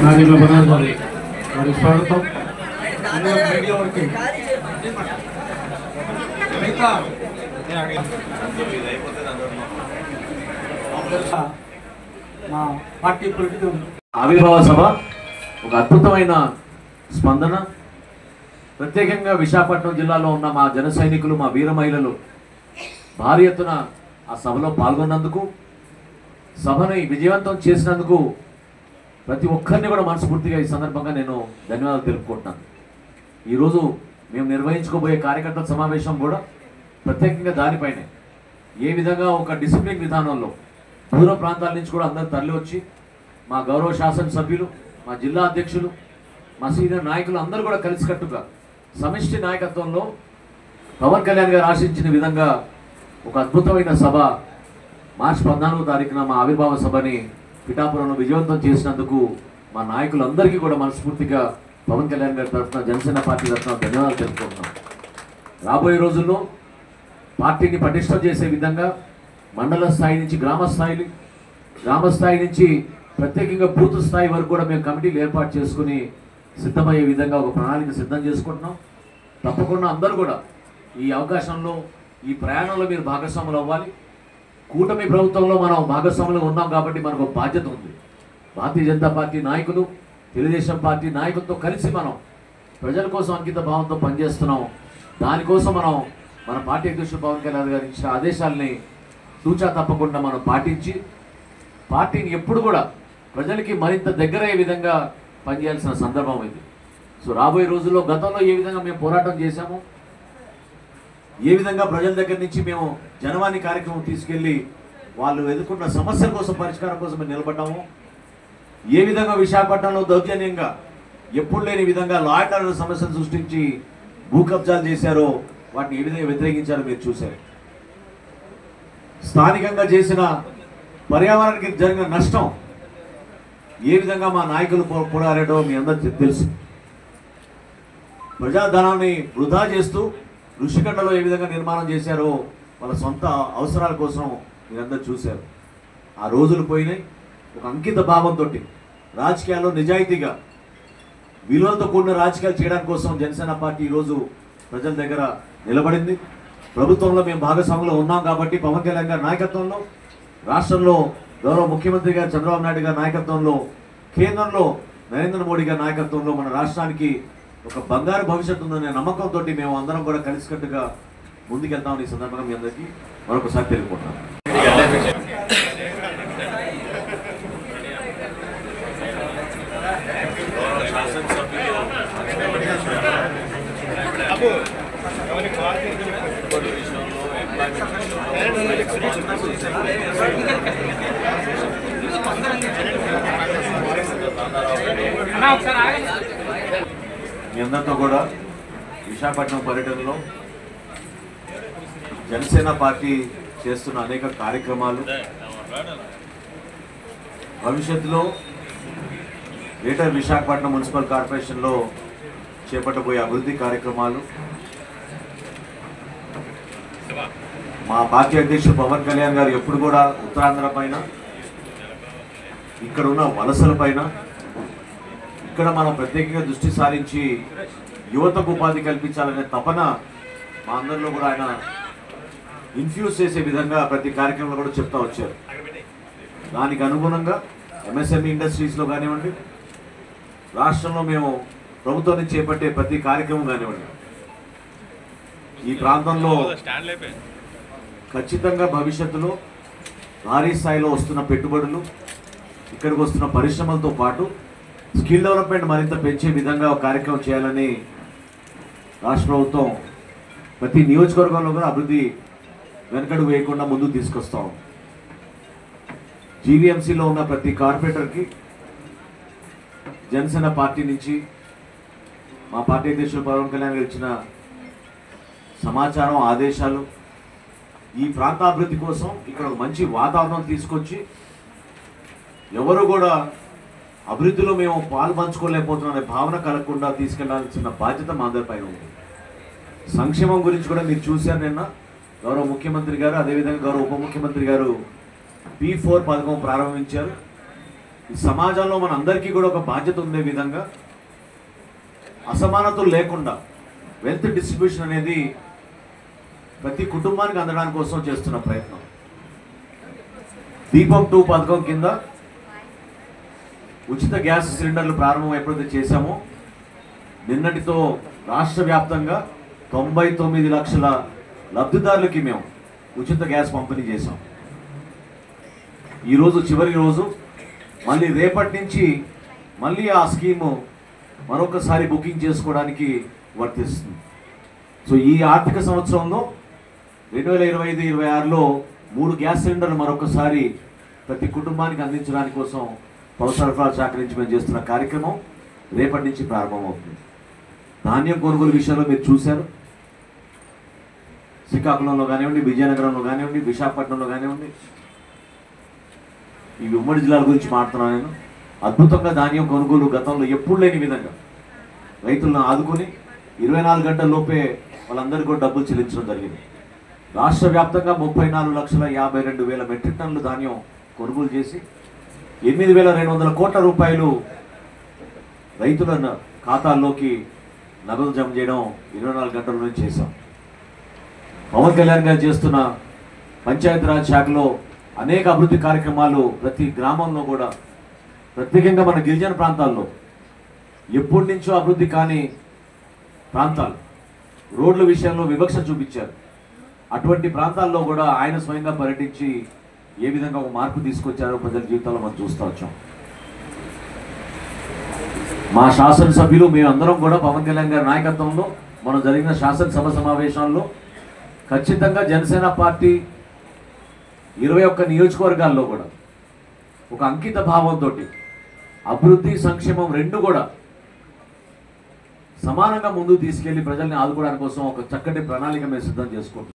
నాగేంద్ర బనాజ్ గారి వారి స్వాగతం. మా పార్టీ పొలిటికల్ ఆవిర్భావ సభ ఒక అద్భుతమైన స్పందన. ప్రత్యేకంగా విశాఖపట్నం జిల్లాలో ఉన్న మా జన సైనికులు, మా వీర మహిళలు భారీ ఎత్తున ఆ సభలో పాల్గొన్నందుకు, సభని విజయవంతం చేసినందుకు ప్రతి ఒక్కరిని కూడా మనస్ఫూర్తిగా ఈ సందర్భంగా నేను ధన్యవాదాలు తెలుపుకుంటున్నాను. ఈరోజు మేము నిర్వహించుకోబోయే కార్యకర్తల సమావేశం కూడా ప్రత్యేకంగా దానిపైనే ఏ విధంగా ఒక డిసిప్లిన్ విధానంలో దూర ప్రాంతాల నుంచి కూడా అందరూ తరలి వచ్చి మా గౌరవ శాసనసభ్యులు, మా జిల్లా అధ్యక్షులు, మా సీనియర్ నాయకులు అందరూ కూడా కలిసికట్టుగా సమిష్టి నాయకత్వంలో పవన్ కళ్యాణ్ గారు ఆశించిన విధంగా ఒక అద్భుతమైన సభ మార్చి 14వ తారీఖున మా ఆవిర్భావ సభని పిఠాపురంలో విజయవంతం చేసినందుకు మా నాయకులందరికీ కూడా మనస్ఫూర్తిగా పవన్ కళ్యాణ్ గారి తరఫున, జనసేన పార్టీ తరఫున ధన్యవాదాలు తెలుపుకుంటున్నాం. రాబోయే రోజుల్లో పార్టీని పటిష్టం చేసే విధంగా మండల స్థాయి నుంచి గ్రామ స్థాయి నుంచి ప్రత్యేకంగా బూత్ స్థాయి వరకు కూడా మేము కమిటీలు ఏర్పాటు చేసుకుని సిద్ధమయ్యే విధంగా ఒక ప్రణాళిక సిద్ధం చేసుకుంటున్నాం. తప్పకుండా అందరూ కూడా ఈ అవకాశంలో, ఈ ప్రయాణంలో మీరు భాగస్వాములు అవ్వాలి. కూటమి ప్రభుత్వంలో మనం భాగస్వాములు ఉన్నాం కాబట్టి మనకు ఒక బాధ్యత ఉంది. భారతీయ జనతా పార్టీ నాయకులు, తెలుగుదేశం పార్టీ నాయకులతో కలిసి మనం ప్రజల కోసం అంకిత భావంతో పనిచేస్తున్నాం. దానికోసం మనం మన పార్టీ అధ్యక్షుడు పవన్ కళ్యాణ్ గారు ఇచ్చిన ఆదేశాలని తూచా తప్పకుండా మనం పాటించి పార్టీని ఎప్పుడు కూడా ప్రజలకి మరింత దగ్గరయ్యే విధంగా పనిచేయాల్సిన సందర్భం ఇది. సో రాబోయే రోజుల్లో గతంలో ఏ విధంగా మేము పోరాటం చేశామో, ఏ విధంగా ప్రజల దగ్గర నుంచి మేము జనవాణి కార్యక్రమం తీసుకెళ్ళి వాళ్ళు ఎదుర్కొన్న సమస్యల కోసం పరిష్కారం కోసం మేము నిలబడ్డాము, ఏ విధంగా విశాఖపట్నంలో దౌర్జన్యంగా ఎప్పుడు లేని విధంగా లా అండ్ ఆర్డర్ సమస్యలు సృష్టించి భూ కబ్జాలు చేశారో వాటిని ఏ విధంగా వ్యతిరేకించారో మీరు చూశారు. స్థానికంగా చేసిన పర్యావరణానికి జరిగిన నష్టం ఏ విధంగా మా నాయకులు పోరాడారో మీ అందరికీ తెలుసు. ప్రజాధనాన్ని వృధా చేస్తూ ఋషికొండలో ఏ విధంగా నిర్మాణం చేశారో వాళ్ళ సొంత అవసరాల కోసం మీరందరూ చూశారు. ఆ రోజులు పోయినాయి. ఒక అంకిత భావంతో రాజకీయాల్లో నిజాయితీగా విలువలతో కూడిన రాజకీయాలు చేయడానికి కోసం జనసేన పార్టీ ఈరోజు ప్రజల దగ్గర నిలబడింది. ప్రభుత్వంలో మేము భాగస్వాములు ఉన్నాం కాబట్టి పవన్ కళ్యాణ్ గారి నాయకత్వంలో, రాష్ట్రంలో గౌరవ ముఖ్యమంత్రి గారు చంద్రబాబు నాయుడు గారి నాయకత్వంలో, కేంద్రంలో నరేంద్ర మోడీ గారి నాయకత్వంలో మన రాష్ట్రానికి ఒక బంగారు భవిష్యత్తు ఉందనే నమ్మకంతో మేము అందరం కూడా కలిసికట్టుగా ముందుకెళ్తామని ఈ సందర్భంగా మీ అందరికీ మరొకసారి తెలుపుకుంటాం. మీ అందరితో కూడా విశాఖపట్నం పర్యటనలో జనసేన పార్టీ చేస్తున్న అనేక కార్యక్రమాలు, భవిష్యత్తులో గ్రేటర్ విశాఖపట్నం మున్సిపల్ కార్పొరేషన్లో చేపట్టబోయే అభివృద్ధి కార్యక్రమాలు, మా పార్టీ అధ్యక్షుడు పవన్ కళ్యాణ్ గారు ఎప్పుడు కూడా ఉత్తరాంధ్ర పైన, ఇక్కడ ఉన్న వలసల పైన, ఇక్కడ మనం ప్రత్యేకంగా దృష్టి సారించి యువతకు ఉపాధి కల్పించాలనే తపన మా అందరిలో కూడా ఆయన ఇన్ఫ్యూజ్ చేసే విధంగా ప్రతి కార్యక్రమంలో కూడా చెప్తా వచ్చారు. దానికి అనుగుణంగా ఎంఎస్ఎంఈ ఇండస్ట్రీస్లో కానివ్వండి, రాష్ట్రంలో మేము ప్రభుత్వం నుంచి చేపట్టే ప్రతి కార్యక్రమం కానివ్వండి, ఈ ప్రాంతంలో ఖచ్చితంగా భవిష్యత్తులో భారీ స్థాయిలో వస్తున్న పెట్టుబడులు, ఇక్కడికి వస్తున్న పరిశ్రమలతో పాటు స్కిల్ డెవలప్మెంట్ మరింత పెంచే విధంగా ఒక కార్యక్రమం చేయాలని రాష్ట్ర ప్రభుత్వం ప్రతి నియోజకవర్గంలో కూడా అభివృద్ధి వెనకడుగు వేయకుండా ముందుకు తీసుకొస్తాం. జీవీఎంసీలో ఉన్న ప్రతి కార్పొరేటర్కి జనసేన పార్టీ నుంచి మా పార్టీ అధ్యక్షుడు పవన్ కళ్యాణ్ గారు ఇచ్చిన సమాచారం, ఆదేశాలు ఈ ప్రాంత అభివృద్ధి కోసం ఇక్కడ ఒక మంచి వాతావరణం తీసుకొచ్చి ఎవరు కూడా అభివృద్ధిలో మేము పాలు పంచుకోలేకపోతున్నామనే భావన కలగకుండా తీసుకెళ్లాల్సిన బాధ్యత మా అందరిపైన ఉంది. సంక్షేమం గురించి కూడా మీరు చూశారు. నిన్న గౌరవ ముఖ్యమంత్రి గారు, అదేవిధంగా గౌరవ ఉప ముఖ్యమంత్రి గారు P4 పథకం ప్రారంభించారు. ఈ సమాజంలో మన అందరికీ కూడా ఒక బాధ్యత ఉండే విధంగా అసమానతలు లేకుండా వెల్త్ డిస్ట్రిబ్యూషన్ అనేది ప్రతి కుటుంబానికి అందడానికి కోసం చేస్తున్న ప్రయత్నం. దీపం 2 పథకం కింద ఉచిత గ్యాస్ సిలిండర్లు ప్రారంభం ఎప్పుడైతే చేశామో నిన్నటితో రాష్ట్ర వ్యాప్తంగా 99 లక్షల లబ్ధిదారులకి మేము ఉచిత గ్యాస్ పంపిణీ చేశాం. ఈరోజు చివరి రోజు, మళ్ళీ రేపటి నుంచి మళ్ళీ ఆ స్కీము మరొకసారి బుకింగ్ చేసుకోవడానికి వర్తిస్తుంది. సో ఈ ఆర్థిక సంవత్సరంలో 2025-26లో 3 గ్యాస్ సిలిండర్లు మరొకసారి ప్రతి కుటుంబానికి అందించడానికి కోసం పౌర సరఫరా శాఖ నుంచి మేము చేస్తున్న కార్యక్రమం రేపటి నుంచి ప్రారంభమవుతుంది. ధాన్యం కొనుగోలు విషయంలో మీరు చూశారు, శ్రీకాకుళంలో కానివ్వండి, విజయనగరంలో కానివ్వండి, విశాఖపట్నంలో కానివ్వండి, ఇవి ఉమ్మడి జిల్లాల గురించి మాట్లాడుతున్నాను నేను. అద్భుతంగా ధాన్యం కొనుగోలు గతంలో ఎప్పుడు లేని విధంగా రైతులను ఆదుకొని 24 గంటల లోపే వాళ్ళందరికీ కూడా డబ్బులు చెల్లించడం జరిగింది. రాష్ట్ర వ్యాప్తంగా 34,52,000 మెట్రిక్ టన్నులు ధాన్యం కొనుగోలు చేసి 8,200 కోట్ల రూపాయలు రైతుల ఖాతాల్లోకి నగదు జమ చేయడం 24 గంటల నుంచి చేశాం. పవన్ కళ్యాణ్ గారు చేస్తున్న పంచాయతీరాజ్ శాఖలో అనేక అభివృద్ధి కార్యక్రమాలు ప్రతి గ్రామంలో కూడా, ప్రత్యేకంగా మన గిరిజన ప్రాంతాల్లో ఎప్పటి నుంచో అభివృద్ధి కాని ప్రాంతాలు, రోడ్ల విషయంలో వివక్ష చూపించారు. అటువంటి ప్రాంతాల్లో కూడా ఆయన స్వయంగా పర్యటించి ఏ విధంగా ఒక మార్పు తీసుకొచ్చారో ప్రజల జీవితాల్లో మనం చూస్తూ వచ్చాం. మా శాసనసభ్యులు మేమందరం కూడా పవన్ కళ్యాణ్ గారి నాయకత్వంలో మనం జరిగిన శాసనసభ సమావేశాల్లో ఖచ్చితంగా జనసేన పార్టీ 21 నియోజకవర్గాల్లో కూడా ఒక అంకిత భావంతో అభివృద్ధి, సంక్షేమం రెండు కూడా సమానంగా ముందుకు తీసుకెళ్లి ప్రజల్ని ఆదుకోవడానికి కోసం ఒక చక్కటి ప్రణాళిక మేము సిద్ధం చేసుకుంటున్నాం.